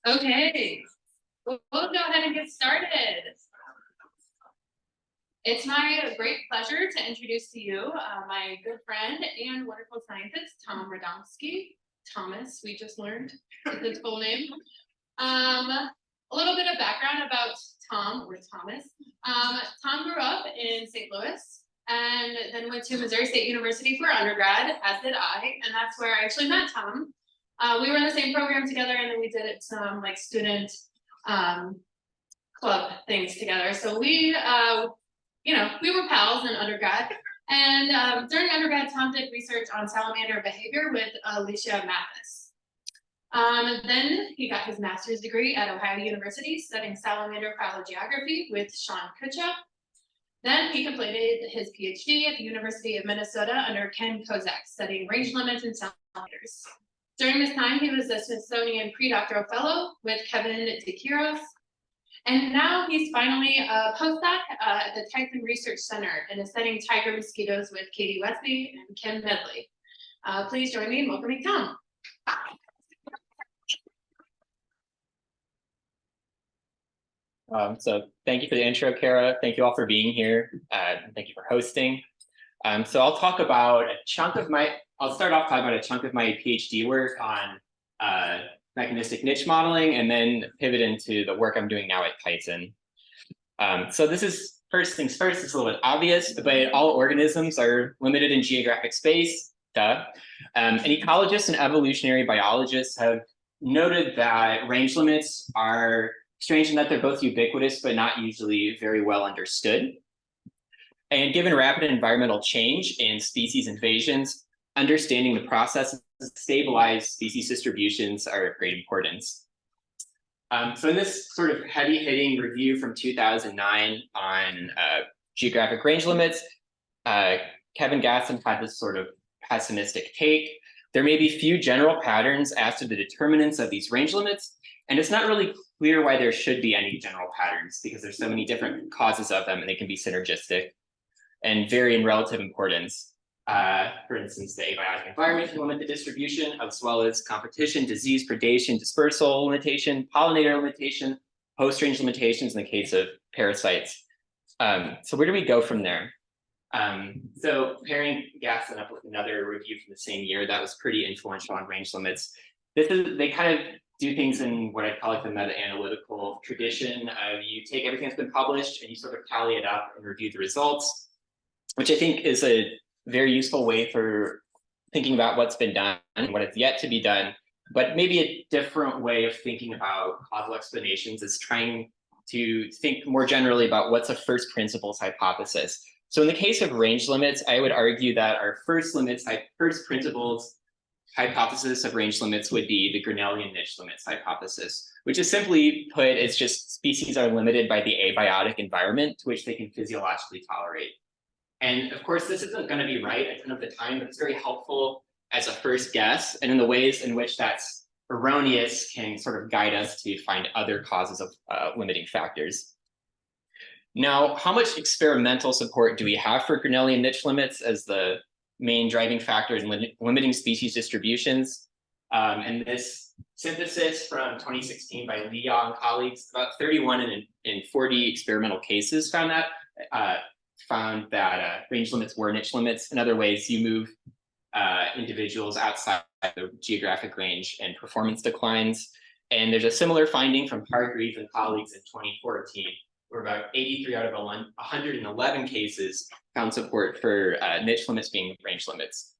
Okay, we'll go ahead and get started. It's my great pleasure to introduce to you my good friend and wonderful scientist, Tom Radomski. Thomas, we just learned his full name. A little bit of background about Tom, or Thomas. Tom grew up in St. Louis and then went to Missouri State University for undergrad, as did I, and that's where I actually met Tom. We were in the same program together, and then we did some like student club things together. So we were pals in undergrad. And during undergrad, Tom did research on salamander behavior with Alicia Mathis. Then he got his master's degree at Ohio University studying salamander phylogeography with Sean Kutcha. Then he completed his PhD at the University of Minnesota under Ken Kozak, studying range limits and salamanders. During this time, he was a Smithsonian pre-doctoral fellow with Kevin DeKiros. And now he's finally a postdoc at the Tyson Research Center and is studying tiger mosquitoes with Katie Westby and Kim Medley. Please join me in welcoming Tom. So thank you for the intro, Kara. Thank you all for being here. Thank you for hosting. So I'll start off talking about a chunk of my PhD work on mechanistic niche modeling, and then pivot into the work I'm doing now at Tyson. So this is, first things first, it's a little bit obvious, but all organisms are limited in geographic space, duh. And ecologists and evolutionary biologists have noted that range limits are strange in that they're both ubiquitous, but not usually very well understood. And given rapid environmental change and species invasions, understanding the processes to stabilize species distributions are of great importance. So in this sort of heavy-hitting review from 2009 on geographic range limits, Kevin Gasson had this sort of pessimistic take. There may be few general patterns as to the determinants of these range limits, and it's not really clear why there should be any general patterns because there's so many different causes of them and they can be synergistic and vary in relative importance. For instance, the abiotic environment can limit the distribution, as well as competition, disease, predation, dispersal limitation, pollinator limitation, host range limitations in the case of parasites. So where do we go from there? So pairing Gasson up with another review from the same year that was pretty influential on range limits. They kind of do things in what I call like the meta-analytical tradition. You take everything that's been published and you sort of tally it up and review the results, which I think is a very useful way for thinking about what's been done and what is yet to be done. But maybe a different way of thinking about causal explanations is trying to think more generally about what's a first principles hypothesis. So in the case of range limits, I would argue that our first principles hypothesis of range limits would be the Grinnellian niche limits hypothesis, which is simply put, it's just species are limited by the abiotic environment to which they can physiologically tolerate. And of course, this isn't going to be right a ton of the time, but it's very helpful as a first guess. And in the ways in which that's erroneous can sort of guide us to find other causes of limiting factors. Now, how much experimental support do we have for Grinnellian niche limits as the main driving factor in limiting species distributions? And this synthesis from 2016 by Li and colleagues, about 31 in 40 experimental cases found that range limits were niche limits. In other ways, you move individuals outside the geographic range and performance declines. And there's a similar finding from Hargreaves and colleagues in 2014, where about 83 out of 111 cases found support for niche limits being range limits.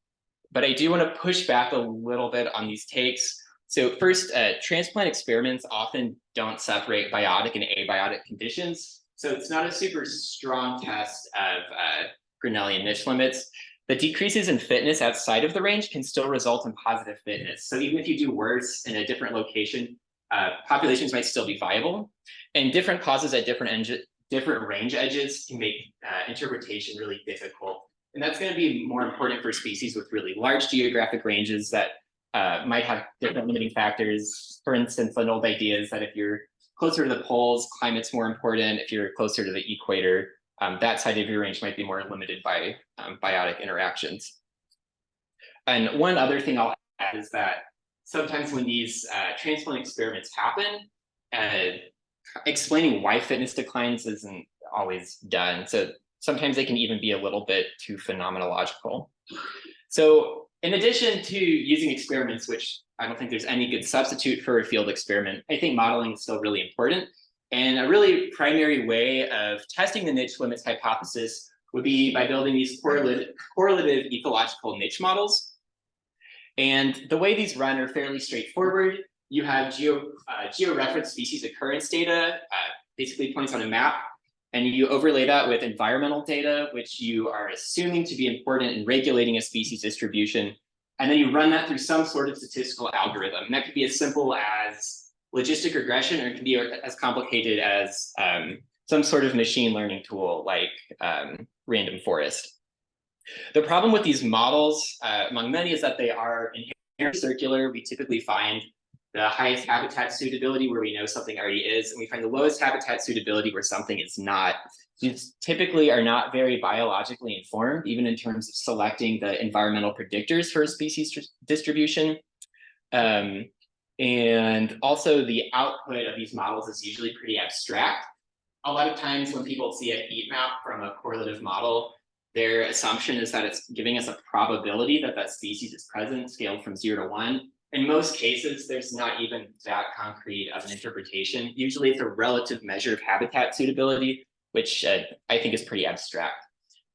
But I do want to push back a little bit on these takes. So first, transplant experiments often don't separate biotic and abiotic conditions. So it's not a super strong test of Grinnellian niche limits. The decreases in fitness outside of the range can still result in positive fitness. So even if you do worse in a different location, populations might still be viable. And different causes at different range edges can make interpretation really difficult. And that's going to be more important for species with really large geographic ranges that might have different limiting factors. For instance, an old idea is that if you're closer to the poles, climate's more important. If you're closer to the equator, that side of your range might be more limited by biotic interactions. And one other thing I'll add is that sometimes when these transplant experiments happen, explaining why fitness declines isn't always done. So sometimes they can even be a little bit too phenomenological. So in addition to using experiments, which I don't think there's any good substitute for a field experiment, I think modeling is still really important. And a really primary way of testing the niche limits hypothesis would be by building these correlative ecological niche models. And the way these run are fairly straightforward. You have georeferenced species occurrence data, basically points on a map, and you overlay that with environmental data, which you are assuming to be important in regulating a species distribution. And then you run that through some sort of statistical algorithm. And that could be as simple as logistic regression, or it can be as complicated as some sort of machine learning tool like random forest. The problem with these models, among many, is that they are inherently circular. We typically find the highest habitat suitability where we know something already is, and we find the lowest habitat suitability where something is not. These typically are not very biologically informed, even in terms of selecting the environmental predictors for a species distribution. And also the output of these models is usually pretty abstract. A lot of times when people see a heat map from a correlative model, their assumption is that it's giving us a probability that that species is present, scaled from 0 to 1. In most cases, there's not even that concrete of an interpretation. Usually it's a relative measure of habitat suitability, which I think is pretty abstract.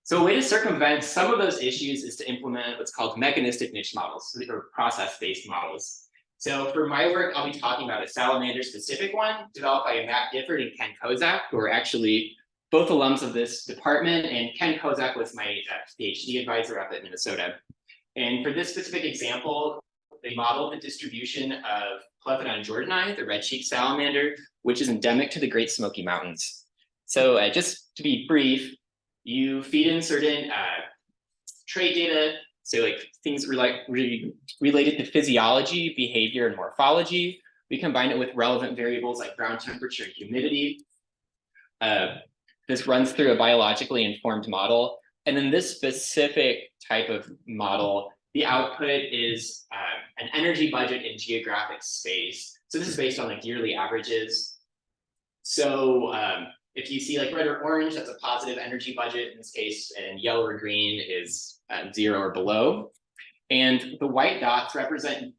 So a way to circumvent some of those issues is to implement what's called mechanistic niche models, or process-based models. So for my work, I'll be talking about a salamander-specific one developed by Matt Gifford and Ken Kozak, who are actually both alums of this department, and Ken Kozak was my PhD advisor up at Minnesota. And for this specific example, they modeled the distribution of Plethodon jordani, the red-cheeked salamander, which is endemic to the Great Smoky Mountains. So just to be brief, you feed in certain trait data, so like things related to physiology, behavior, and morphology. We combine it with relevant variables like ground temperature and humidity. This runs through a biologically informed model. And then this specific type of model, the output is an energy budget in geographic space. So this is based on like yearly averages. So if you see like red or orange, that's a positive energy budget in this case, and yellow or green is 0 or below. And the white dots represent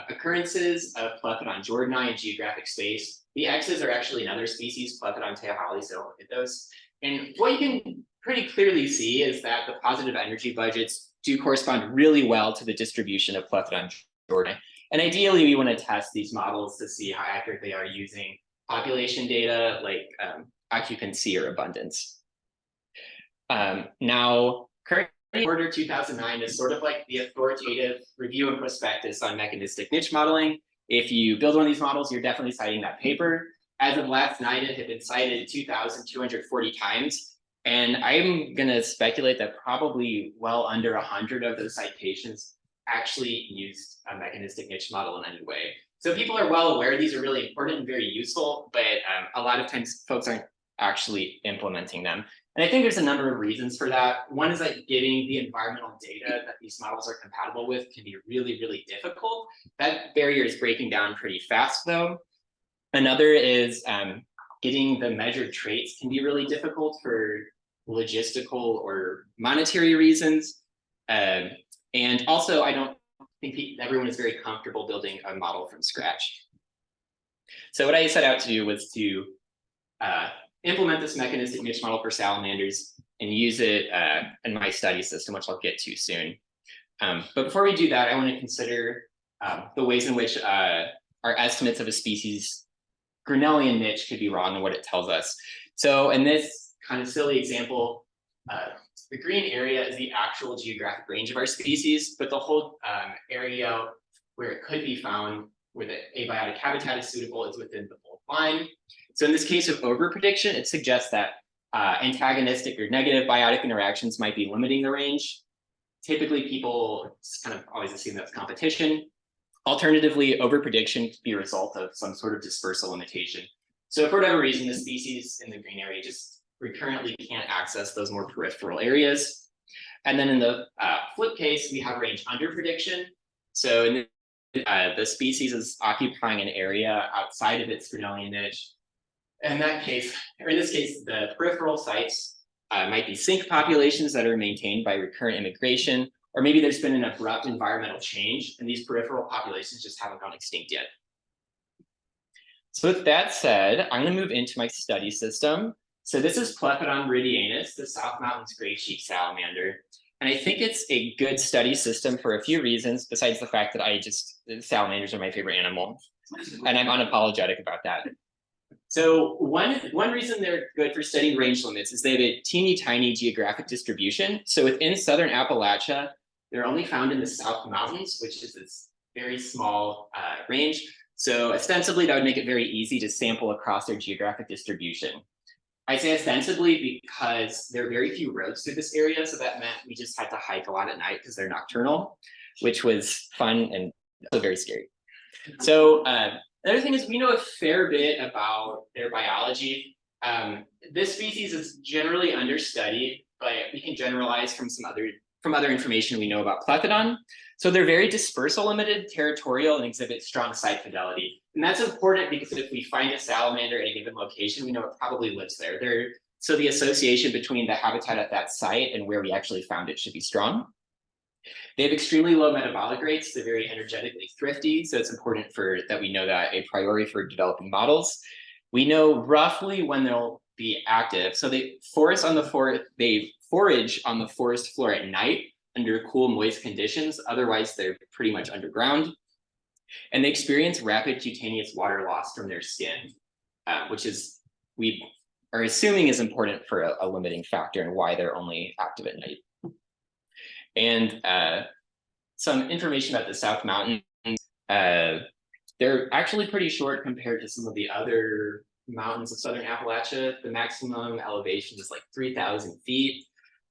occurrences of Plethodon jordani in geographic space. The X's are actually another species, Plethodon teohali, so I'll hit those. And what you can pretty clearly see is that the positive energy budgets do correspond really well to the distribution of Plethodon jordani. And ideally, we want to test these models to see how accurate they are using population data like occupancy or abundance. Now, currently, Order 2009 is sort of like the authoritative review and prospectus on mechanistic niche modeling. If you build one of these models, you're definitely citing that paper. As of last night, it had been cited 2,240 times. And I'm going to speculate that probably well under 100 of those citations actually used a mechanistic niche model in any way. So people are well aware these are really important and very useful, but a lot of times folks aren't actually implementing them. And I think there's a number of reasons for that. One is that getting the environmental data that these models are compatible with can be really, really difficult. That barrier is breaking down pretty fast though. Another is getting the measured traits can be really difficult for logistical or monetary reasons. And also, I don't think everyone is very comfortable building a model from scratch. So what I set out to do was to implement this mechanistic niche model for salamanders and use it in my study system, which I'll get to soon. But before we do that, I want to consider the ways in which our estimates of a species' Grinnellian niche could be wrong and what it tells us. So in this kind of silly example, the green area is the actual geographic range of our species, but the whole area where it could be found where the abiotic habitat is suitable is within the bold line. So in this case of overprediction, it suggests that antagonistic or negative biotic interactions might be limiting the range. Typically, people kind of always assume that's competition. Alternatively, overprediction could be a result of some sort of dispersal limitation. So for whatever reason, the species in the green area just recurrently can't access those more peripheral areas. And then in the flip case, we have range underprediction. So in the species is occupying an area outside of its Grinnellian niche. In that case, or in this case, the peripheral sites might be sink populations that are maintained by recurrent immigration, or maybe there's been an abrupt environmental change and these peripheral populations just haven't gone extinct yet. So with that said, I'm going to move into my study system. So this is Plepidon meridianus, the South Mountains gray cheek salamander. And I think it's a good study system for a few reasons, besides the fact that salamanders are my favorite animal. And I'm unapologetic about that. So one reason they're good for studying range limits is they have a teeny tiny geographic distribution. So within Southern Appalachia, they're only found in the South Mountains, which is this very small range. So ostensibly, that would make it very easy to sample across their geographic distribution. I say ostensibly because there are very few roads through this area, so that meant we just had to hike a lot at night because they're nocturnal, which was fun and also very scary. So the other thing is we know a fair bit about their biology. This species is generally understudied, but we can generalize from other information we know about Plepidon. So they're very dispersal limited, territorial, and exhibit strong site fidelity. And that's important because if we find a salamander at a given location, we know it probably lives there. So the association between the habitat at that site and where we actually found it should be strong. They have extremely low metabolic rates. They're very energetically thrifty. So it's important that we know that a priori for developing models. We know roughly when they'll be active. So they forage on the forest floor at night under cool, moist conditions. Otherwise, they're pretty much underground. And they experience rapid cutaneous water loss from their skin, which we are assuming is important for a limiting factor and why they're only active at night. And some information about the South Mountains. They're actually pretty short compared to some of the other mountains of Southern Appalachia. The maximum elevation is like 3,000 feet.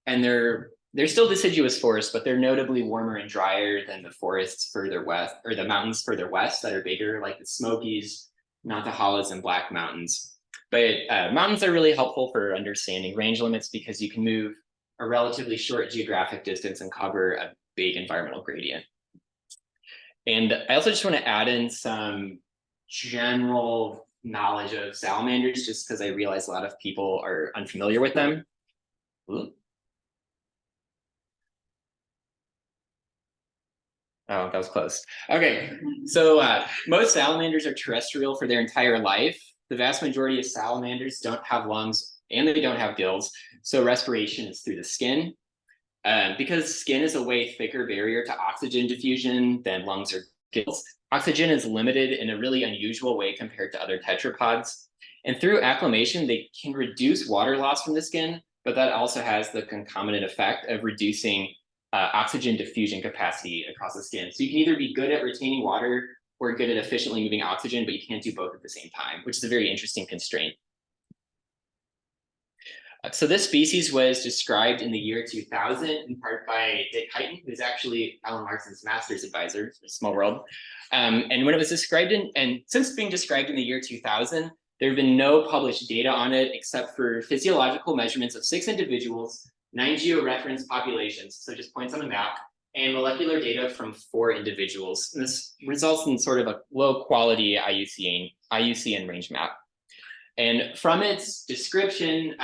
And they're still deciduous forests, but they're notably warmer and drier than the forests further west, or the mountains further west that are bigger, like the Smokies, Nantahalas, and Black Mountains. But mountains are really helpful for understanding range limits because you can move a relatively short geographic distance and cover a big environmental gradient. And I also just want to add in some general knowledge of salamanders, just because I realize a lot of people are unfamiliar with them. Ooh. Oh, that was close. Okay, so most salamanders are terrestrial for their entire life. The vast majority of salamanders don't have lungs and they don't have gills, so respiration is through the skin. Because skin is a way thicker barrier to oxygen diffusion than lungs or gills, oxygen is limited in a really unusual way compared to other tetrapods. And through acclimation, they can reduce water loss from the skin, but that also has the concomitant effect of reducing oxygen diffusion capacity across the skin. So you can either be good at retaining water or good at efficiently moving oxygen, but you can't do both at the same time, which is a very interesting constraint. So this species was described in the year 2000, in part by Dick Heighton, who's actually Alan Larson's master's advisor, small world. And when it was described and since being described in the year 2000, there have been no published data on it except for physiological measurements of 6 individuals, 9 georeferenced populations, so just points on a map, and molecular data from 4 individuals. And this results in sort of a low quality IUCN range map. And from its description,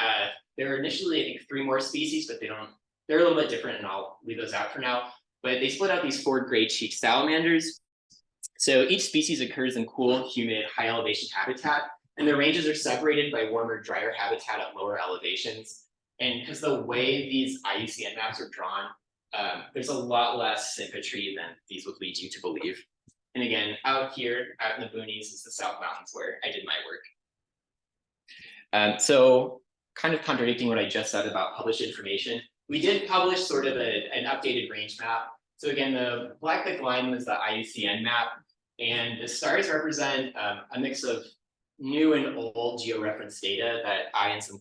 there are initially, I think, 3 more species, but they're a little bit different, and I'll leave those out for now. But they split out these 4 gray cheek salamanders. So each species occurs in cool, humid, high elevation habitat, and their ranges are separated by warmer, drier habitat at lower elevations. And because the way these IUCN maps are drawn, there's a lot less symmetry than these would lead you to believe. And again, out here, out in the boonies, is the South Mountains where I did my work. So kind of contradicting what I just said about published information, we did publish sort of an updated range map. So again, the black thick line was the IUCN map, and the stars represent a mix of new and old georeference data that I and some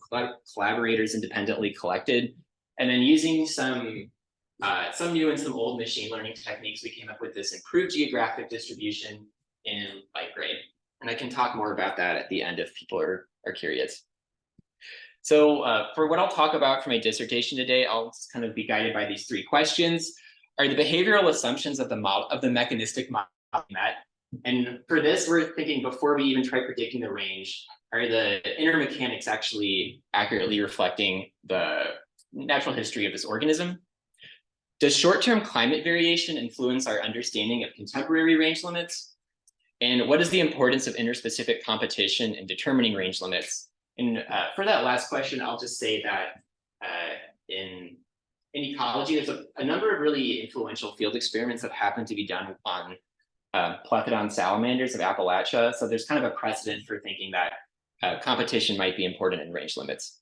collaborators independently collected. And then using some new and some old machine learning techniques, we came up with this improved geographic distribution in light gray. And I can talk more about that at the end if people are curious. So for what I'll talk about for my dissertation today, I'll just kind of be guided by these 3 questions. Are the behavioral assumptions of the mechanistic model met. And for this, we're thinking before we even try predicting the range, are the inner mechanics actually accurately reflecting the natural history of this organism? Does short-term climate variation influence our understanding of contemporary range limits? And what is the importance of interspecific competition in determining range limits? And for that last question, I'll just say that in ecology, there's a number of really influential field experiments that happen to be done on Plethodon salamanders of Appalachia. So there's kind of a precedent for thinking that competition might be important in range limits.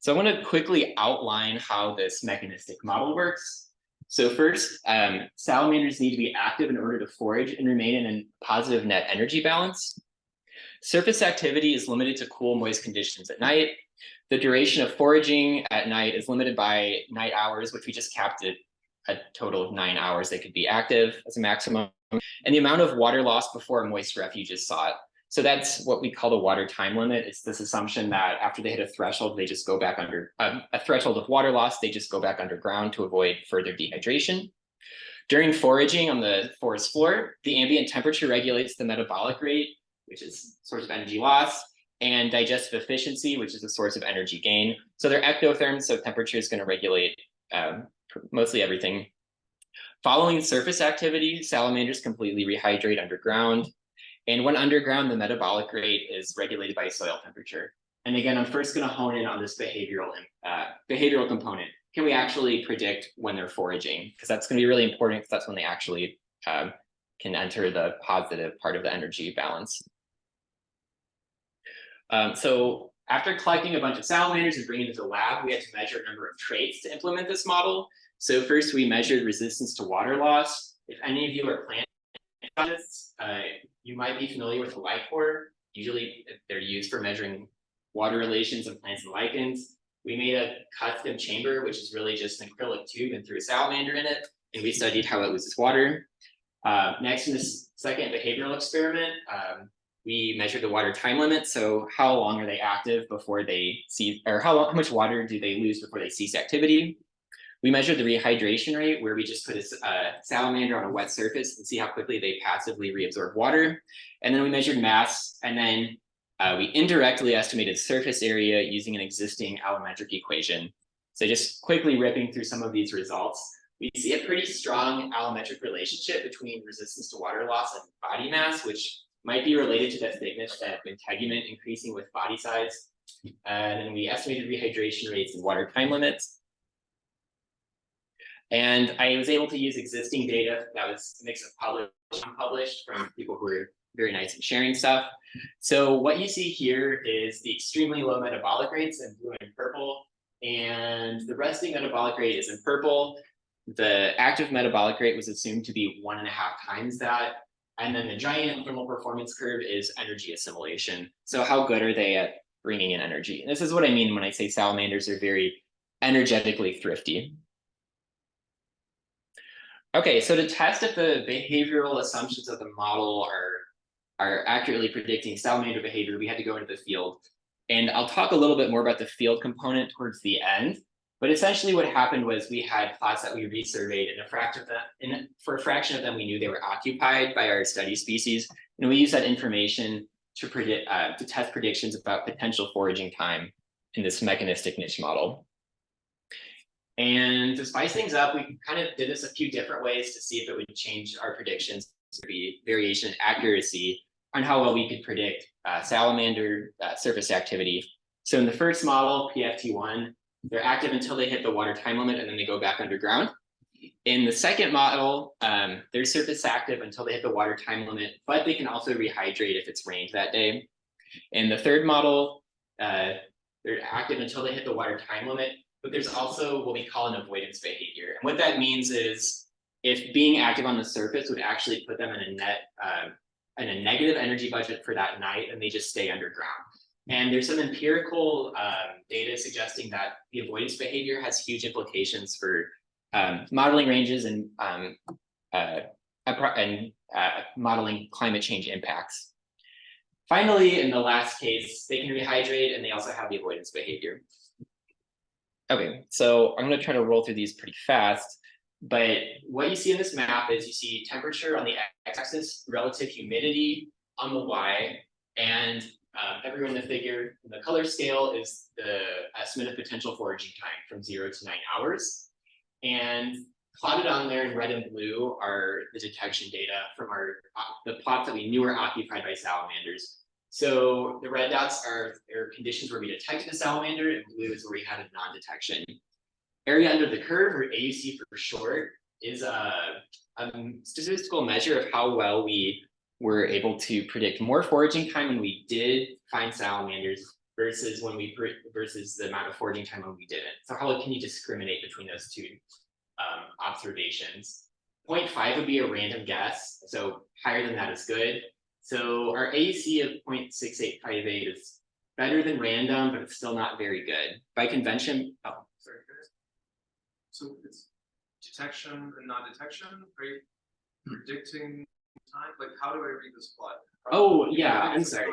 So I want to quickly outline how this mechanistic model works. So first, salamanders need to be active in order to forage and remain in a positive net energy balance. Surface activity is limited to cool, moist conditions at night. The duration of foraging at night is limited by night hours, which we just capped at a total of 9 hours they could be active as a maximum, and the amount of water loss before a moist refuge is sought. So that's what we call the water time limit. It's this assumption that after they hit a threshold, they just go back under a threshold of water loss, they just go back underground to avoid further dehydration. During foraging on the forest floor, the ambient temperature regulates the metabolic rate, which is a source of energy loss, and digestive efficiency, which is a source of energy gain. So they're ectotherms, so temperature is going to regulate mostly everything. Following surface activity, salamanders completely rehydrate underground. And when underground, the metabolic rate is regulated by soil temperature. And again, I'm first going to hone in on this behavioral component. Can we actually predict when they're foraging? Because that's going to be really important, because that's when they actually can enter the positive part of the energy balance. So after collecting a bunch of salamanders and bringing them to the lab, we had to measure a number of traits to implement this model. So first, we measured resistance to water loss. If any of you are plant scientists, you might be familiar with the lichor. Usually, they're used for measuring water relations in plants and lichens. We made a custom chamber, which is really just an acrylic tube, and threw a salamander in it, and we studied how it loses water. Next, in this second behavioral experiment, we measured the water time limit. So how long are they active before they cease, or how much water do they lose before they cease activity? We measured the rehydration rate, where we just put a salamander on a wet surface and see how quickly they passively reabsorb water. And then we measured mass, and then we indirectly estimated surface area using an existing allometric equation. So just quickly ripping through some of these results, we see a pretty strong allometric relationship between resistance to water loss and body mass, which might be related to the thickness of integument increasing with body size. And then we estimated rehydration rates and water time limits. And I was able to use existing data that was a mix of published and unpublished from people who were very nice at sharing stuff. So what you see here is the extremely low metabolic rates in blue and purple, and the resting metabolic rate is in purple. The active metabolic rate was assumed to be 1.5 times that. And then the giant thermal performance curve is energy assimilation. So how good are they at bringing in energy? And this is what I mean when I say salamanders are very energetically thrifty. Okay, so to test if the behavioral assumptions of the model are accurately predicting salamander behavior, we had to go into the field. And I'll talk a little bit more about the field component towards the end. But essentially what happened was we had plots that we resurveyed, and for a fraction of them, we knew they were occupied by our study species. And we used that information to predict, to test predictions about potential foraging time in this mechanistic niche model. And to spice things up, we kind of did this a few different ways to see if it would change our predictions, to be variation in accuracy on how well we could predict salamander surface activity. So in the first model, PFT1, they're active until they hit the water time limit, and then they go back underground. In the second model, they're surface active until they hit the water time limit, but they can also rehydrate if it's rained that day. In the third model, they're active until they hit the water time limit, but there's also what we call an avoidance behavior. And what that means is if being active on the surface would actually put them in a negative energy budget for that night, and they just stay underground. And there's some empirical data suggesting that the avoidance behavior has huge implications for modeling ranges and modeling climate change impacts. Finally, in the last case, they can rehydrate, and they also have the avoidance behavior. Okay, so I'm going to try to roll through these pretty fast. But what you see in this map is you see temperature on the x-axis, relative humidity on the y, and everyone in the figure, the color scale is the estimate of potential foraging time from 0 to 9 hours. And plotted on there in red and blue are the detection data from the plots that we knew were occupied by salamanders. So the red dots are conditions where we detected a salamander, and blue is where we had a non-detection. Area under the curve, or AUC for short, is a statistical measure of how well we were able to predict more foraging time when we did find salamanders versus the amount of foraging time when we didn't. So how can you discriminate between those two observations? 0.5 would be a random guess, so higher than that is good. So our AUC of 0.6858 is better than random, but it's still not very good. By convention, oh, sorry. So it's detection and non-detection, right? Predicting time, like how do I read this plot? Oh yeah, I'm sorry.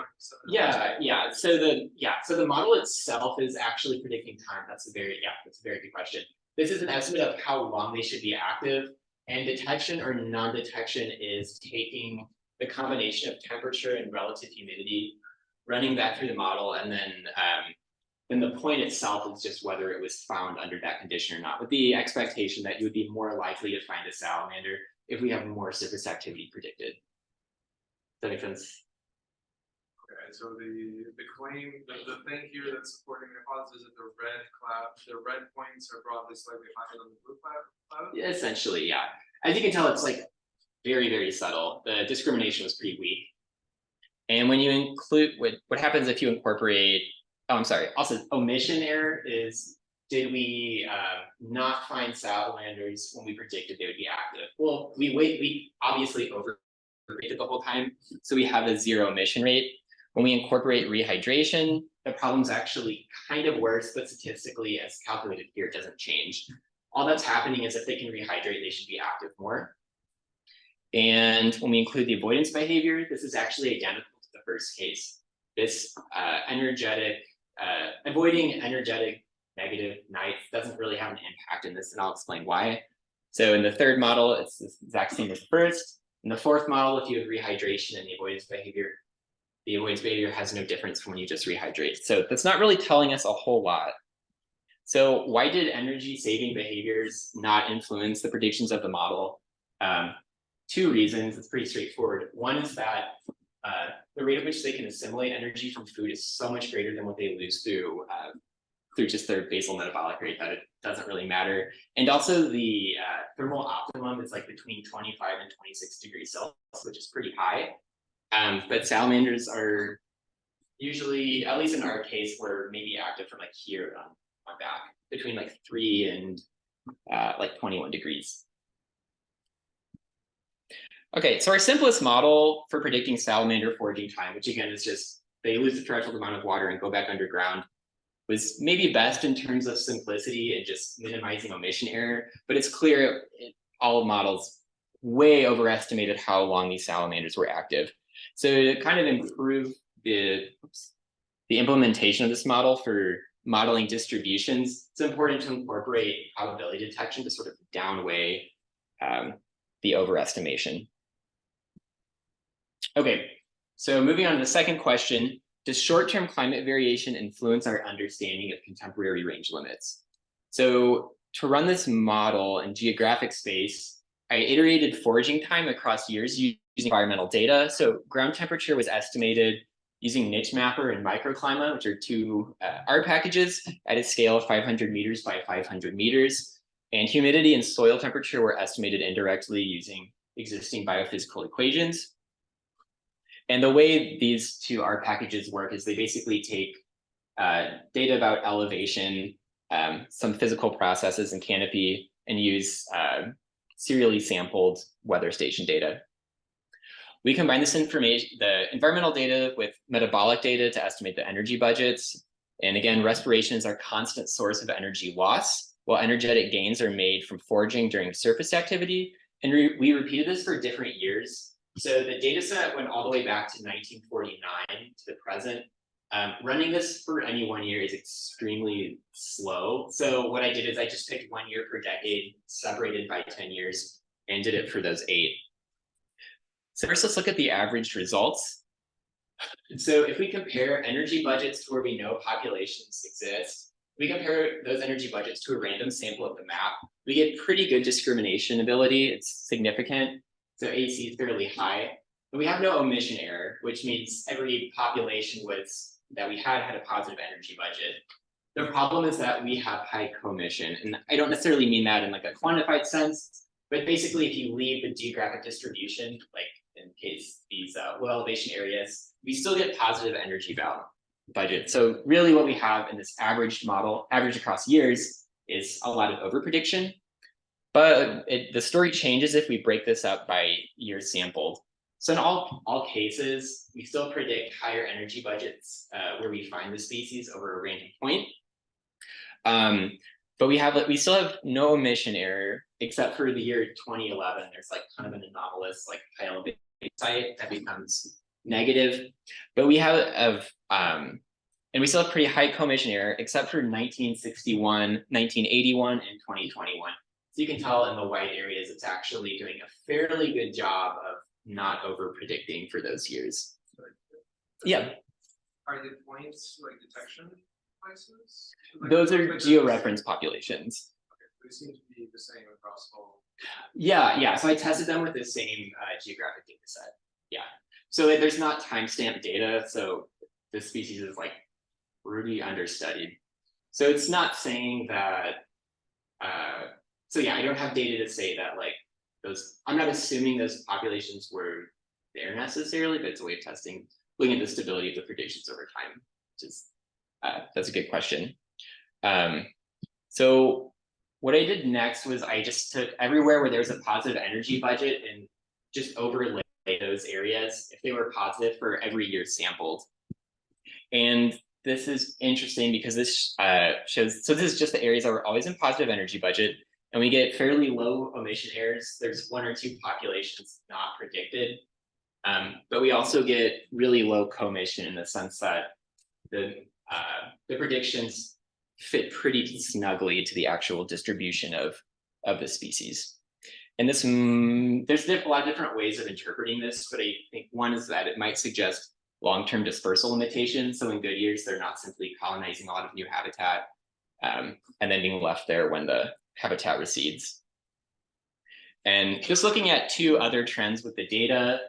Yeah. So the model itself is actually predicting time. That's a very good question. This is an estimate of how long they should be active, and detection or non-detection is taking the combination of temperature and relative humidity, running that through the model, and then the point itself is just whether it was found under that condition or not, with the expectation that you would be more likely to find a salamander if we have more surface activity predicted. Does that make sense? Okay, so the claim, the thing here that's supporting the hypothesis is that the red points are broadly slightly higher than the blue cloud? Yeah, essentially, yeah. As you can tell, it's like very, very subtle. The discrimination was pretty weak. And when you include what happens if you incorporate, oh, I'm sorry. Also, omission error is, did we not find salamanders when we predicted they would be active? Well, we obviously overrated the whole time, so we have a 0 omission rate. When we incorporate rehydration, the problem's actually kind of worse, but statistically, as calculated here, it doesn't change. All that's happening is if they can rehydrate, they should be active more. And when we include the avoidance behavior, this is actually identical to the first case. This avoiding energetic negative nights doesn't really have an impact in this, and I'll explain why. So in the third model, it's the exact same as the first. In the fourth model, if you have rehydration and the avoidance behavior has no difference from when you just rehydrate. So that's not really telling us a whole lot. So why did energy saving behaviors not influence the predictions of the model? 2 reasons. It's pretty straightforward. One is that the rate at which they can assimilate energy from food is so much greater than what they lose through just their basal metabolic rate that it doesn't really matter. And also the thermal optimum is like between 25 and 26 degrees Celsius, which is pretty high. But salamanders are usually, at least in our case, we're maybe active from like here on back, between like 3 and like 21 degrees. Okay, so our simplest model for predicting salamander foraging time, which again is just they lose the threshold amount of water and go back underground, was maybe best in terms of simplicity and just minimizing omission error, but it's clear all models way overestimated how long these salamanders were active. So to kind of improve the implementation of this model for modeling distributions, it's important to incorporate probability detection to sort of downweigh the overestimation. Okay, so moving on to the second question, does short-term climate variation influence our understanding of contemporary range limits? So to run this model in geographic space, I iterated foraging time across years using environmental data. So ground temperature was estimated using Niche Mapper and Microclimate, which are 2 R packages at a scale of 500 meters by 500 meters. And humidity and soil temperature were estimated indirectly using existing biophysical equations. And the way these 2 R packages work is they basically take data about elevation, some physical processes and canopy, and use serially sampled weather station data. We combine this information, the environmental data, with metabolic data to estimate the energy budgets. And again, respiration is our constant source of energy loss, while energetic gains are made from foraging during surface activity. And we repeated this for different years. So the data set went all the way back to 1949 to the present. Running this for any 1 year is extremely slow. So what I did is I just picked 1 year per decade, separated by 10 years, and did it for those 8. So first, let's look at the averaged results. So if we compare energy budgets to where we know populations exist, we compare those energy budgets to a random sample of the map, we get pretty good discrimination ability. It's significant. So AC is fairly high. But we have no omission error, which means every population that we had a positive energy budget. The problem is that we have high commission, and I don't necessarily mean that in like a quantified sense, but basically if you leave the geographic distribution, like in case these low elevation areas, we still get positive energy budget. So really what we have in this averaged model, average across years, is a lot of overprediction. But the story changes if we break this up by years sampled. So in all cases, we still predict higher energy budgets where we find the species over a random point. But we still have no omission error, except for the year 2011. There's like kind of an anomalous, like high elevation site that becomes negative. But we have and we still have pretty high commission error, except for 1961, 1981, and 2021. So you can tell in the white areas, it's actually doing a fairly good job of not over predicting for those years. Yeah. Are the points like detection places? Those are georeference populations. Okay, they seem to be the same across all. Yeah. So I tested them with the same geographic data set. Yeah. So there's not timestamp data. So this species is like really understudied. So it's not saying that. So yeah, I don't have data to say that like those. I'm not assuming those populations were there necessarily, but it's a way of testing, looking at the stability of the predictions over time. Which is that's a good question. So what I did next was I just took everywhere where there's a positive energy budget and just overlay those areas if they were positive for every year sampled. And this is interesting because this shows, so this is just the areas that were always in positive energy budget, and we get fairly low omission errors. There's 1 or 2 populations not predicted, but we also get really low commission in the sense that the predictions fit pretty snugly to the actual distribution of the species. And this, there's a lot of different ways of interpreting this, but I think one is that it might suggest long-term dispersal limitations. So in good years, they're not simply colonizing a lot of new habitat and then being left there when the habitat recedes. And just looking at 2 other trends with the data,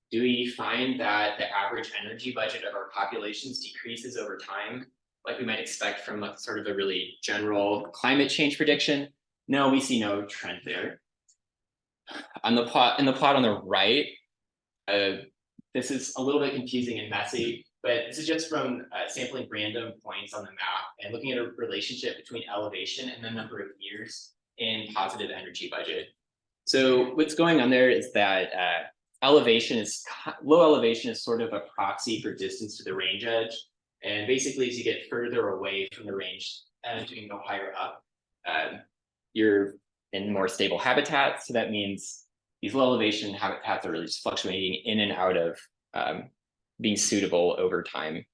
do we find that the average energy budget of our populations decreases over time, like we might expect from like sort of a really general climate change prediction? No, we see no trend there. On the plot, in the plot on the right, this is a little bit confusing and messy, but this is just from sampling random points on the map and looking at a relationship between elevation and the number of years in positive energy budget. So what's going on there is that low elevation is sort of a proxy for distance to the range edge. And basically, as you get further away from the range edge, you can go higher up, you're in more stable habitat. So that means these low elevation habitats are really just fluctuating in and out of being suitable over time,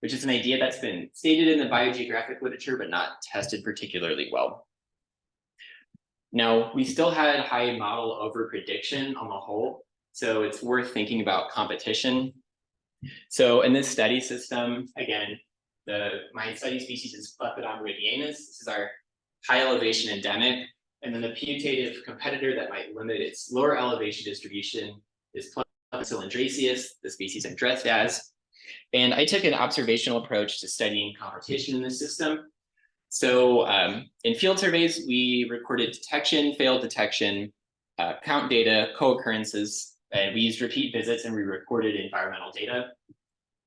which is an idea that's been stated in the biogeographic literature, but not tested particularly well. Now, we still had high model over prediction on the whole, so it's worth thinking about competition. So in this study system, again, my study species is Plepidon radianus. This is our high elevation endemic. And then the putative competitor that might limit its lower elevation distribution is Plepidon cylindriceus, the species I'm dressed as. And I took an observational approach to studying competition in this system. So in field surveys, we recorded detection, failed detection, count data, co-occurrences, and we used repeat visits and we recorded environmental data.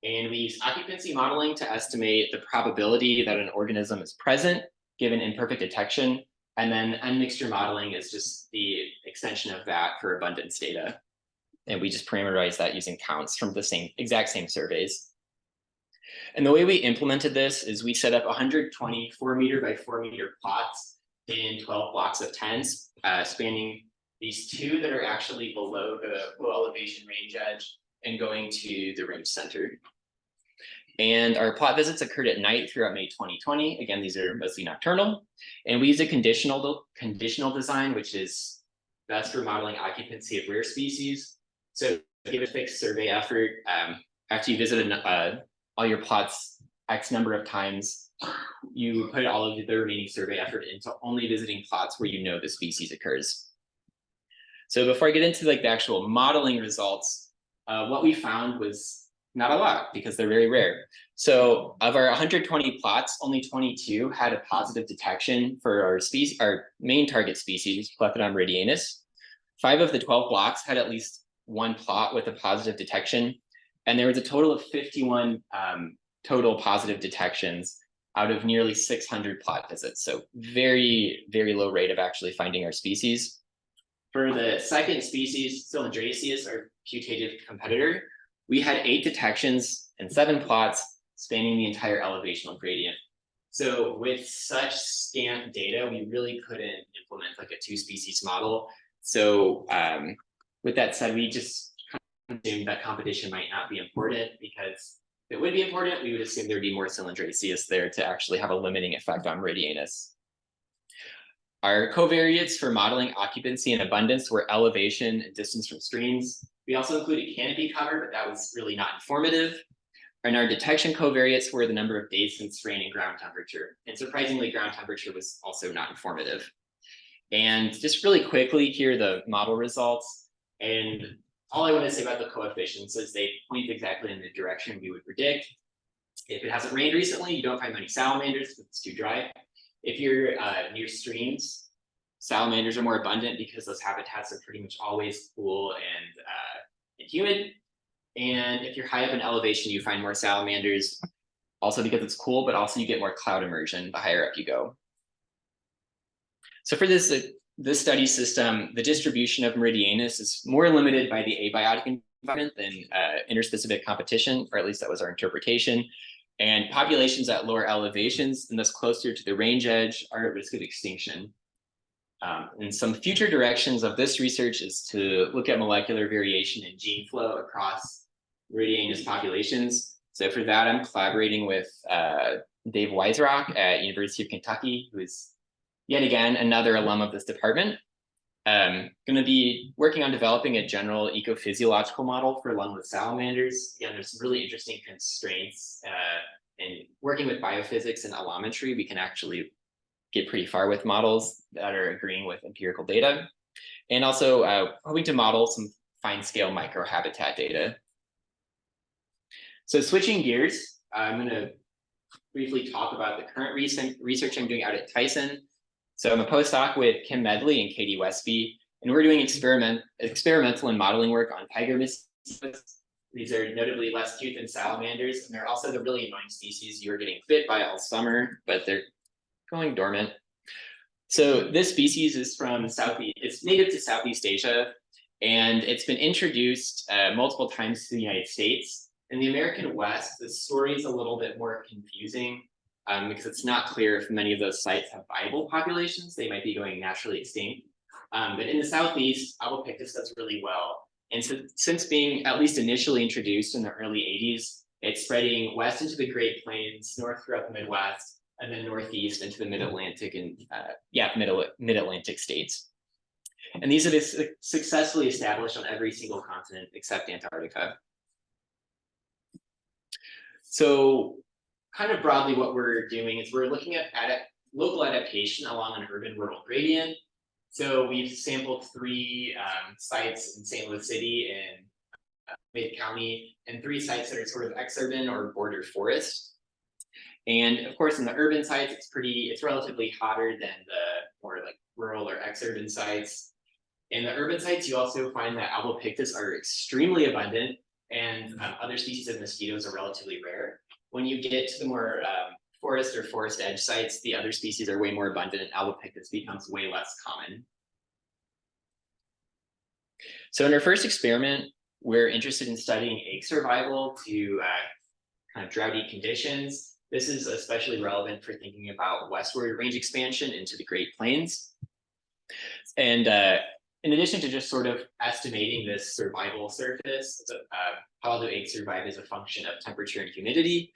And we used occupancy modeling to estimate the probability that an organism is present given imperfect detection. And then unmixture modeling is just the extension of that for abundance data. And we just parameterize that using counts from the exact same surveys. And the way we implemented this is we set up 120 4-meter by 4-meter plots in 12 blocks of 10s, spanning these 2 that are actually below the low elevation range edge and going to the range center. And our plot visits occurred at night throughout May 2020. Again, these are mostly nocturnal. And we use a conditional design, which is best for modeling occupancy of rare species. So give a fixed survey effort. After you visit all your plots X number of times, you put all of the remaining survey effort into only visiting plots where you know the species occurs. So before I get into like the actual modeling results, what we found was not a lot because they're very rare. So of our 120 plots, only 22 had a positive detection for our main target species, Plethodon radianus. 5 of the 12 blocks had at least one plot with a positive detection. And there was a total of 51 total positive detections out of nearly 600 plot visits. So very, very low rate of actually finding our species. For the second species, Cylindraceus, our putative competitor, we had 8 detections and 7 plots spanning the entire elevational gradient. So with such scant data, we really couldn't implement like a 2-species model. So with that said, we just assumed that competition might not be important, because if it would be important, we would assume there'd be more Cylindraceus there to actually have a limiting effect on Radianus. Our covariates for modeling occupancy and abundance were elevation and distance from streams. We also included canopy cover, but that was really not informative. And our detection covariates were the number of days since rain and ground temperature. And surprisingly, ground temperature was also not informative. And just really quickly, here are the model results. And all I want to say about the coefficients is they point exactly in the direction we would predict. If it hasn't rained recently, you don't find many salamanders because it's too dry. If you're near streams, salamanders are more abundant because those habitats are pretty much always cool and humid. And if you're high up in elevation, you find more salamanders, also because it's cool, but also you get more cloud immersion the higher up you go. So for this study system, the distribution of Meridianus is more limited by the abiotic environment than interspecific competition, or at least that was our interpretation. And populations at lower elevations and thus closer to the range edge are at risk of extinction. And some future directions of this research is to look at molecular variation in gene flow across Meridianus populations. So for that, I'm collaborating with Dave Weisrock at University of Kentucky, who is yet again another alum of this department. Going to be working on developing a general ecophysiological model for lungless salamanders. Again, there's some really interesting constraints. And working with biophysics and allometry, we can actually get pretty far with models that are agreeing with empirical data. And also hoping to model some fine-scale microhabitat data. So switching gears, I'm going to briefly talk about the current research I'm doing out at Tyson. So I'm a postdoc with Kim Medley and Katie Westby, and we're doing experimental and modeling work on tiger mosquitoes. These are notably less cute than salamanders, and they're also the really annoying species you are getting bit by all summer, but they're going dormant. So this species is from it's native to Southeast Asia, and it's been introduced multiple times to the United States. In the American West, the story is a little bit more confusing because it's not clear if many of those sites have viable populations. They might be going naturally extinct. But in the Southeast, Albopictus does really well. And so since being at least initially introduced in the early 80s, it's spreading west into the Great Plains, north throughout the Midwest, and then northeast into the Mid-Atlantic and Mid-Atlantic states. And these have been successfully established on every single continent except Antarctica. So kind of broadly what we're doing is we're looking at local adaptation along an urban-rural gradient. So we've sampled 3 sites in St. Louis City and Mid-County, and 3 sites that are sort of exurban or border forest. And of course, in the urban sites, it's relatively hotter than the more like rural or exurban sites. In the urban sites, you also find that Albopictus are extremely abundant, and other species of mosquitoes are relatively rare. When you get to the more forest or forest edge sites, the other species are way more abundant, and Albopictus becomes way less common. So in our first experiment, we're interested in studying egg survival to kind of droughty conditions. This is especially relevant for thinking about westward range expansion into the Great Plains. And in addition to just sort of estimating this survival surface, how do eggs survive as a function of temperature and humidity.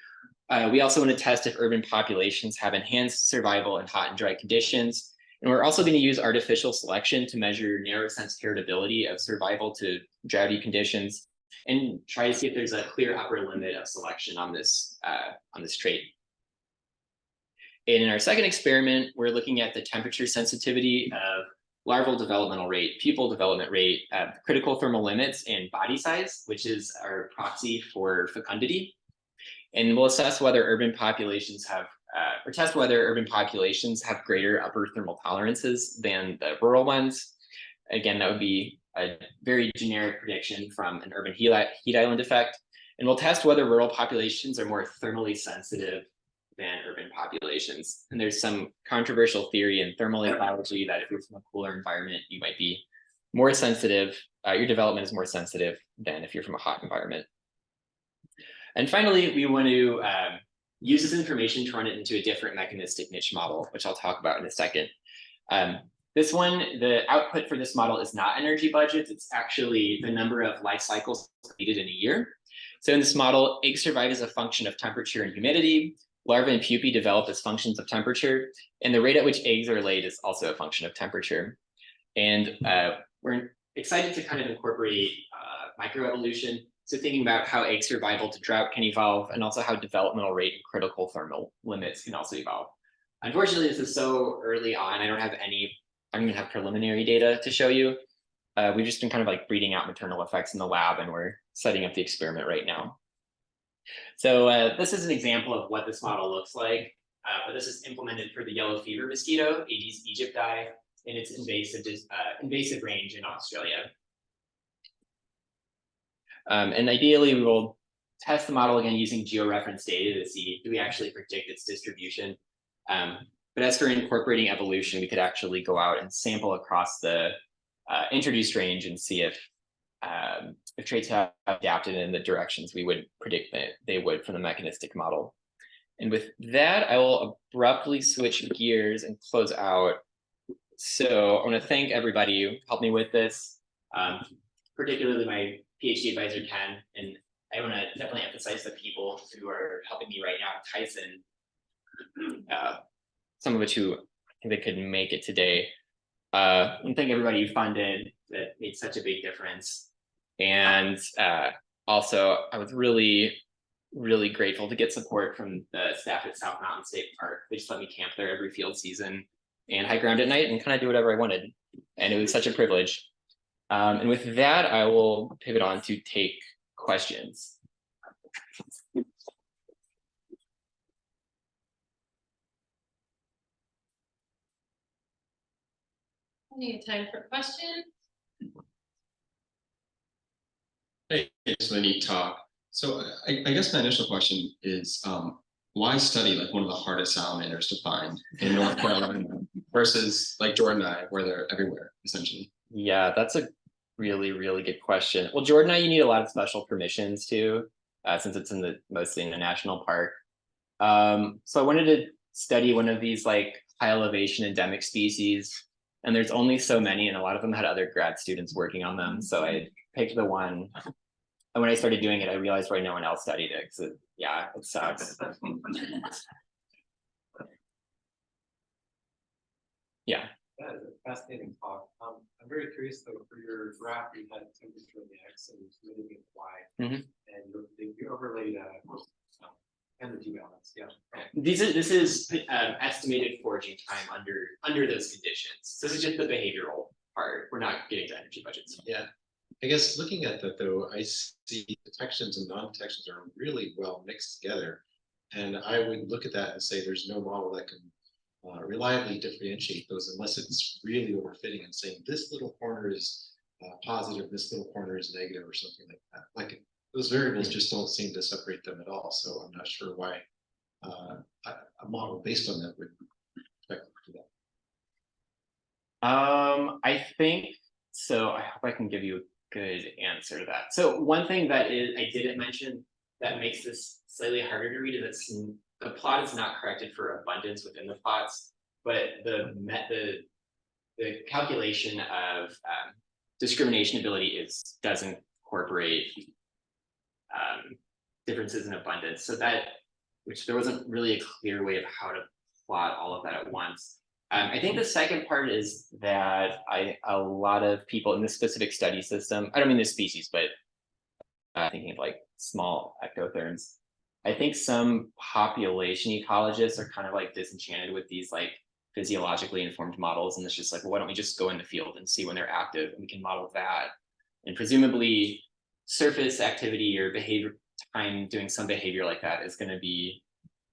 We also want to test if urban populations have enhanced survival in hot and dry conditions. And we're also going to use artificial selection to measure narrow sense heritability of survival to droughty conditions and try to see if there's a clear upper limit of selection on this trait. And in our second experiment, we're looking at the temperature sensitivity of larval developmental rate, pupal development rate, critical thermal limits, and body size, which is our proxy for fecundity. And we'll assess whether urban populations have, or test whether urban populations have greater upper thermal tolerances than the rural ones. Again, that would be a very generic prediction from an urban heat island effect. And we'll test whether rural populations are more thermally sensitive than urban populations. And there's some controversial theory in thermal ecology that if you're from a cooler environment, you might be more sensitive, your development is more sensitive than if you're from a hot environment. And finally, we want to use this information to run it into a different mechanistic niche model, which I'll talk about in a second. This one, the output for this model is not energy budgets, it's actually the number of life cycles completed in a year. So in this model, eggs survive as a function of temperature and humidity, larvae and pupae develop as functions of temperature, and the rate at which eggs are laid is also a function of temperature. And we're excited to kind of incorporate microevolution. So thinking about how egg survival to drought can evolve, and also how developmental rate and critical thermal limits can also evolve. Unfortunately, this is so early on, I don't even have preliminary data to show you. We've just been kind of like breeding out maternal effects in the lab, and we're setting up the experiment right now. So this is an example of what this model looks like. But this is implemented for the yellow fever mosquito, Aedes aegypti, in its invasive range in Australia. And ideally, we will test the model again using georeference data to see, do we actually predict its distribution? But as for incorporating evolution, we could actually go out and sample across the introduced range and see if traits have adapted in the directions we would predict that they would from the mechanistic model. And with that, I will abruptly switch gears and close out. So I want to thank everybody who helped me with this, particularly my PhD advisor, Ken. And I want to definitely emphasize the people who are helping me right now, Tyson, some of which who I think they couldn't make it today. And thank everybody who funded that made such a big difference. And also, I was really grateful to get support from the staff at South Mountain State Park. They just let me camp there every field season and hike around at night and kind of do whatever I wanted. And it was such a privilege. And with that, I will pivot on to take questions. Any time for questions? Hey, it's a neat talk. So I guess my initial question is, why study like one of the hardest salamanders to find in North Carolina versus like Jordan and I, where they're everywhere, essentially? Yeah, that's a really good question. Well, Jordan, you need a lot of special permissions too, since it's mostly in the national park. So I wanted to study one of these like high elevation endemic species, and there's only so many, and a lot of them had other grad students working on them. So I picked the one. And when I started doing it, I realized why no one else studied it, because it sucks. Yeah. That is a fascinating talk. I'm very curious though, for your graph, you had temperature in the X and humidity in the Y, and you overlaid energy balance. Yeah. This is estimated foraging time under those conditions. So this is just the behavioral part. We're not getting to energy budgets. Yeah. I guess looking at that though, I see detections and non-detections are really well mixed together. And I would look at that and say there's no model that can reliably differentiate those unless it's really overfitting and saying this little corner is positive, this little corner is negative or something like that. Like those variables just don't seem to separate them at all. So I'm not sure why a model based on that would expect to do that. I think so. I hope I can give you a good answer to that. So one thing that I didn't mention that makes this slightly harder to read is that the plot is not corrected for abundance within the plots, but the calculation of discrimination ability doesn't incorporate differences in abundance. So which there wasn't really a clear way of how to plot all of that at once. I think the second part is that a lot of people in this specific study system, I don't mean this species, but thinking of like small ectotherms, I think some population ecologists are kind of like disenchanted with these like physiologically informed models. And it's just like, well, why don't we just go in the field and see when they're active and we can model that. And presumably surface activity or behavior time doing some behavior like that is going to be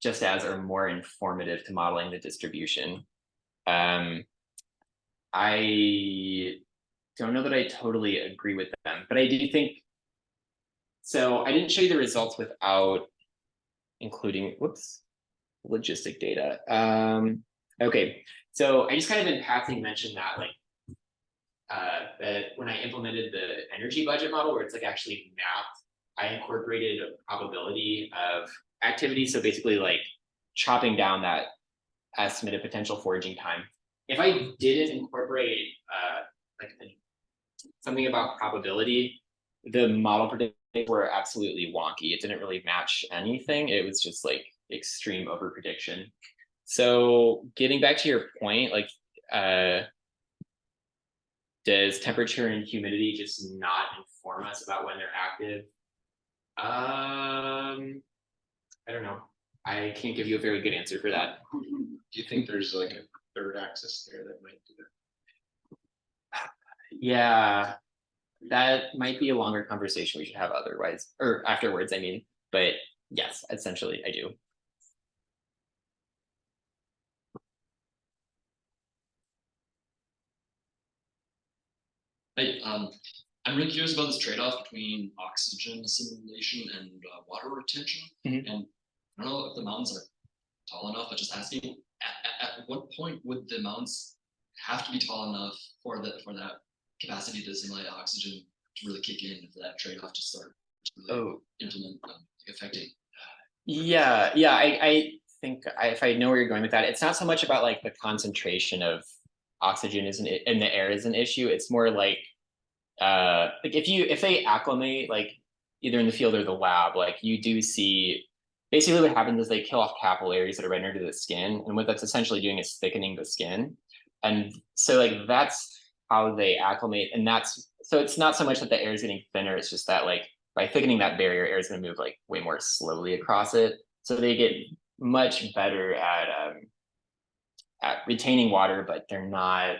just as or more informative to modeling the distribution. I don't know that I totally agree with them, but I do think, so I didn't show you the results without including, whoops, logistic data. Okay, so I just kind of in passing mentioned that like that when I implemented the energy budget model where it's like actually mapped, I incorporated a probability of activity. So basically like chopping down that estimated potential foraging time. If I didn't incorporate like something about probability, the model predictions were absolutely wonky. It didn't really match anything. It was just like extreme over prediction. So getting back to your point, like does temperature and humidity just not inform us about when they're active? I don't know. I can't give you a very good answer for that. Do you think there's like a third axis there that might do that? Yeah, that might be a longer conversation we should have otherwise, or afterwards, I mean, but yes, essentially I do. I'm really curious about this trade-off between oxygen assimilation and water retention. Mhm. And I don't know if the mountains are tall enough, but just asking, at what point would the mountains have to be tall enough for that capacity to assimilate oxygen to really kick in for that trade-off to start to really implement affecting? Yeah, I think if I know where you're going with that, it's not so much about like the concentration of oxygen isn't in the air is an issue. It's more like if they acclimate like either in the field or the lab, like you do see basically what happens is they kill off capillaries that are right under the skin, and what that's essentially doing is thickening the skin. And so like that's how they acclimate, and that's so it's not so much that the air is getting thinner, it's just that like by thickening that barrier, air is going to move like way more slowly across it. So they get much better at retaining water, but they're not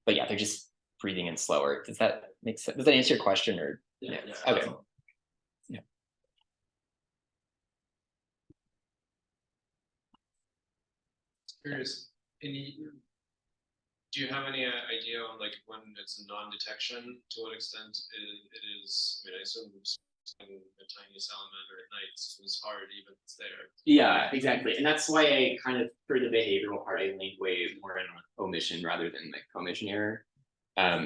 but yeah, they're just breathing in slower. Does that make sense? Does that answer your question or Yeah. Okay. Yeah. Curious, do you have any idea on like when it's a non-detection, to what extent it is, I mean, I assume a tiny salamander at night, so it's hard even if it's there. Yeah, exactly. And that's why I kind of, for the behavioral part, I leaned way more in on omission rather than like commission error.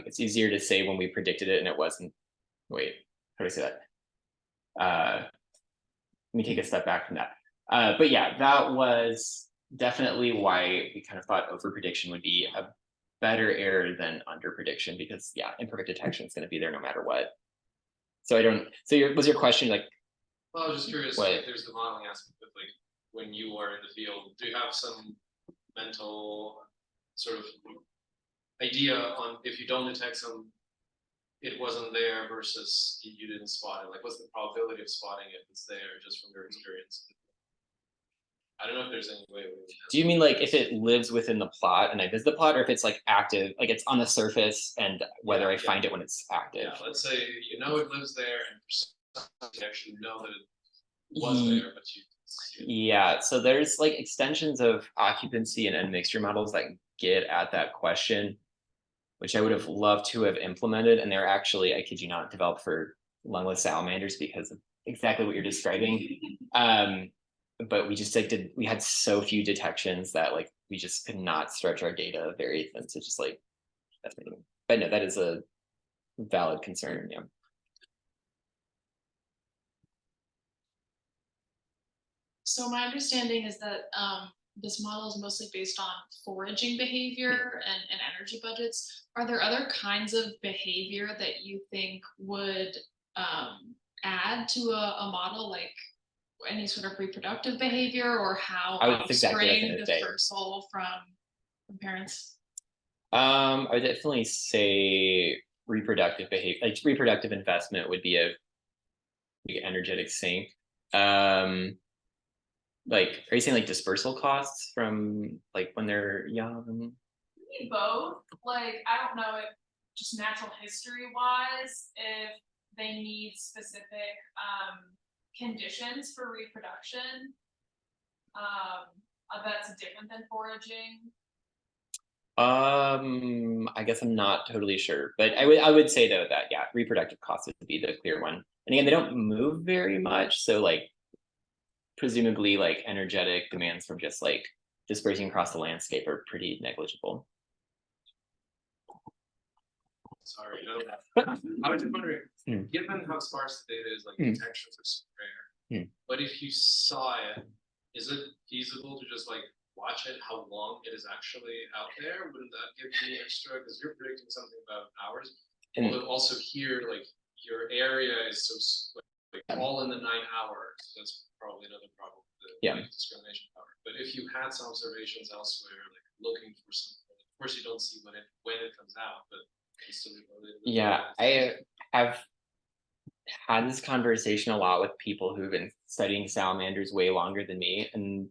It's easier to say when we predicted it and it wasn't, wait, how do I say that? Let me take a step back from that. But yeah, that was definitely why we kind of thought over prediction would be a better error than under prediction, because yeah, imperfect detection is going to be there no matter what. So was your question like? Well, I was just curious, what? if there's the modeling aspect of like, when you are in the field, do you have some mental sort of idea on if you don't detect some, it wasn't there versus you didn't spot it? Like, what's the probability of spotting it if it's there just from your experience? I don't know if there's any way. Do you mean like if it lives within the plot and I visit the plot, or if it's like active, like it's on the surface and whether I find it when it's active? Yeah, let's say you know it lives there and you actually know that it was there, but you. Yeah, so there's like extensions of occupancy and mixture models that get at that question, which I would have loved to have implemented. And they're actually, I kid you not, developed for lungless salamanders because of exactly what you're describing. But we just like we had so few detections that like we just could not stretch our data very thin to just like that's maybe, but no, that is a valid concern. Yeah. So my understanding is that this model is mostly based on foraging behavior and energy budgets. Are there other kinds of behavior that you think would add to a model, like any sort of reproductive behavior or how That's exactly what I was offspring gonna say. dispersal from parents? I would definitely say reproductive behavior, like reproductive investment would be a big energetic sink. Like, are you saying like dispersal costs from like when they're young? Both, like, I don't know if just natural history wise, if they need specific conditions for reproduction. That's different than foraging. I guess I'm not totally sure, but I would say though that yeah, reproductive costs would be the clear one. And again, they don't move very much, so like presumably like energetic demands from just like dispersing across the landscape are pretty negligible. Sorry, no. I was just wondering, given how sparse the data is, like detections are so rare. But if you saw it, is it feasible to just like watch it, how long it is actually out there? Wouldn't that give you extra, because you're predicting something about hours? And Although also here, like your area is so like all in the 9 hours, that's probably another problem with the Yeah. like, discrimination power. But if you had some observations elsewhere, like looking for some, of course you don't see when it comes out, but it's still related. yeah, I have had this conversation a lot with people who've been studying salamanders way longer than me, and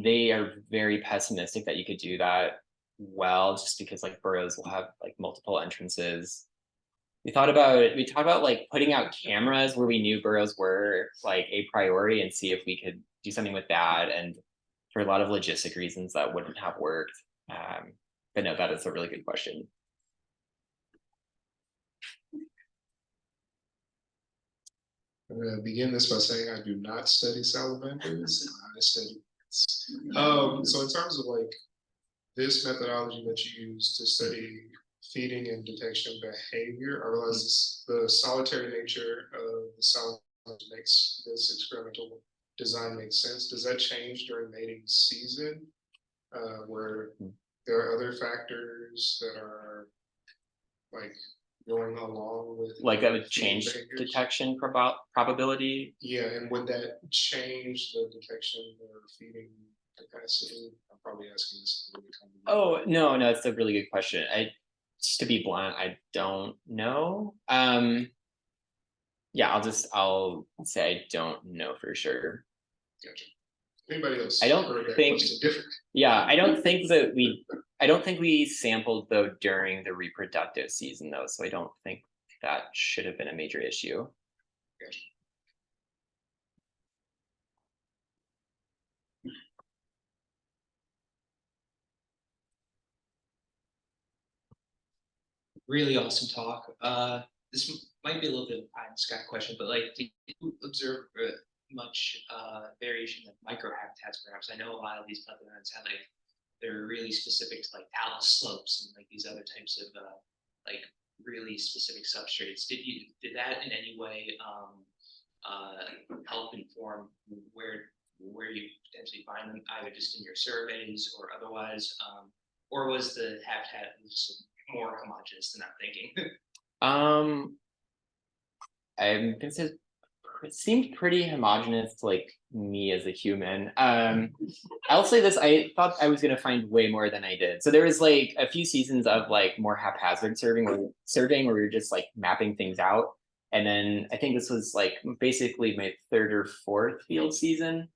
they are very pessimistic that you could do that well, just because like burrows will have like multiple entrances. We talked about like putting out cameras where we knew burrows were like a priority and see if we could do something with that. And for a lot of logistic reasons, that wouldn't have worked. But no, that is a really good question. I'm gonna begin this by saying I do not study salamanders. I study ants. So in terms of like this methodology that you use to study feeding and detection behavior, I realize the solitary nature of the salamander makes this experimental design make sense. Does that change during mating season, where there are other factors that are like going along with Like that would feeding change behaviors? detection probability. Yeah, and would that change the detection or feeding capacity? I'm probably asking this. in a really convoluted way. Oh no, it's a really good question. Just to be blunt, I don't know. Yeah, I'll say I don't know for sure. Gotcha. Anybody else? I don't heard that think- question different? Yeah, I don't think we sampled though during the reproductive season though, so I don't think that should have been a major issue. Gotcha. Really awesome talk. This might be a little bit of a pie in the sky question, but like, do you observe much variation in microhabitats? Perhaps I know a lot of these plethorans have like they're really specific to like talus slopes and like these other types of like really specific substrates. Did that in any way help inform where you potentially find them, either just in your surveys or otherwise, or was the habitat just more homogeneous than I'm thinking? I'm gonna say it seemed pretty homogeneous to like me as a human. I'll say this, I thought I was gonna find way more than I did. So there was like a few seasons of like more haphazard surveying where we were just like mapping things out. And then I think this was like basically my third or fourth field season.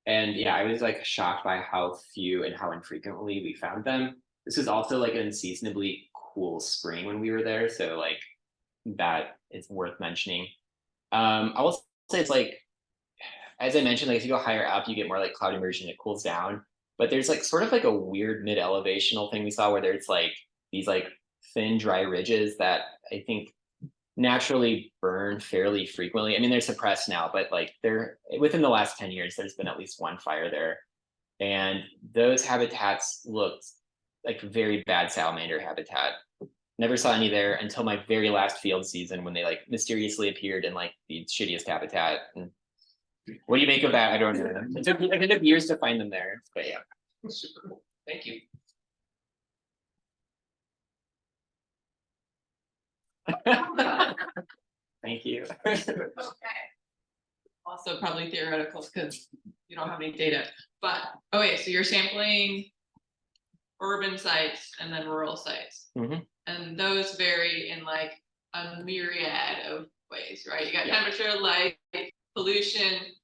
And yeah, I was like shocked by how few and how infrequently we found them. This was also like an unseasonably cool spring when we were there. So like that is worth mentioning. I will say it's like, as I mentioned, like if you go higher up, you get more like cloud immersion, it cools down. But there's like sort of like a weird mid-elevational thing we saw where there's like these like thin, dry ridges that I think naturally burn fairly frequently. I mean, they're suppressed now, but like they're within the last 10 years, there's been at least one fire there. And those habitats looked like very bad salamander habitat. Never saw any there until my very last field season when they like mysteriously appeared in like the shittiest habitat. And what do you make of that? I don't know. It took years to find them there, but yeah. Super cool. Thank you. Thank you. Okay, also probably theoretical because you don't have any data, but, okay, so you're sampling urban sites and then rural sites. Mhm. And those vary in like a myriad of ways, right? You got Yeah. temperature, light, pollution,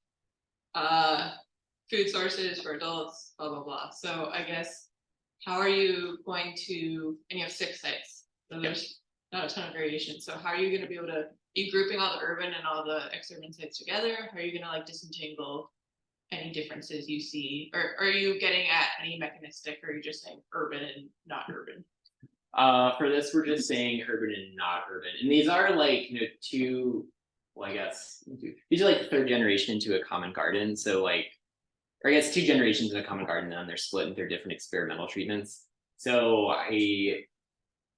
food sources for adults, blah, blah, blah. So I guess, how are you going to, and you have 6 sites, so there's not a ton of variation. So how are you gonna be able to, be grouping all the urban and all the exurban sites together? How are you gonna like disentangle any differences you see? Or are you getting at any mechanistic, or are you just saying urban and not urban? For this, we're just saying urban and not urban, and these are like, two, well, I guess, these are like 3rd generation into a common garden, so like, or I guess 2 generations in a common garden, and then they're split into different experimental treatments. So I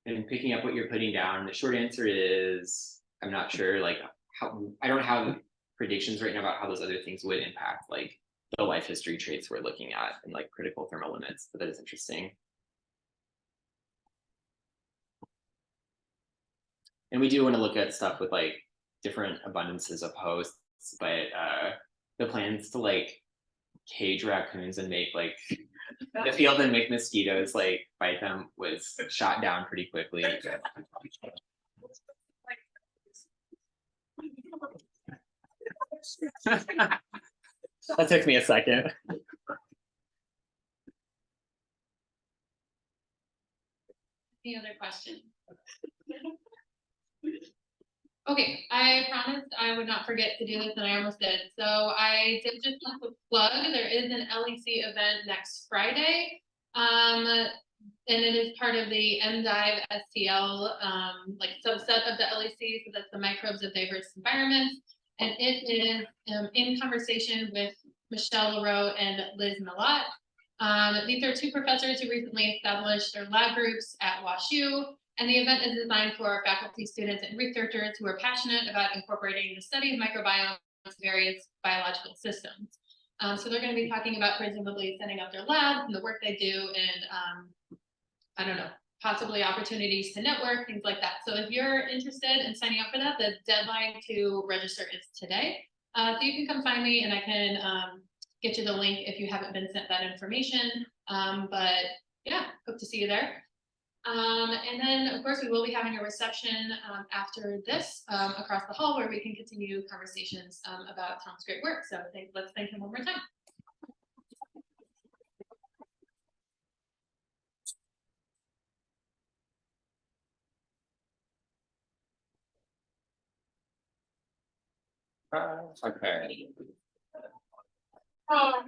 am picking up what you're putting down. The short answer is, I'm not sure, like, how, I don't have predictions right now about how those other things would impact like the life history traits we're looking at and like critical thermal limits, but that is interesting. And we do want to look at stuff with like different abundances of hosts, but the plans to like cage raccoons and make like the field and make mosquitoes like bite them was shot down pretty quickly. That took me a second. Any other questions? Okay, I promised I would not forget to do this, and I almost did. So I did just want to plug, there is an LEC event next Friday. And it is part of the MDive STL, like subset of the LEC, so that's the microbes of diverse environments. And it is in conversation with Michelle Leroux and Liz Millot. These are 2 professors who recently established their lab groups at WashU, and the event is designed for faculty, students, and researchers who are passionate about incorporating the study of microbiome into various biological systems. So they're going to be talking about presumably setting up their labs and the work they do, and I don't know, possibly opportunities to network, things like that. So if you're interested in signing up for that, the deadline to register is today. So you can come find me, and I can get you the link if you haven't been sent that information. But yeah, hope to see you there. And then, of course, we will be having a reception after this across the hall, where we can continue conversations about Tom's great work. So let's thank him one more time. Okay. Oh,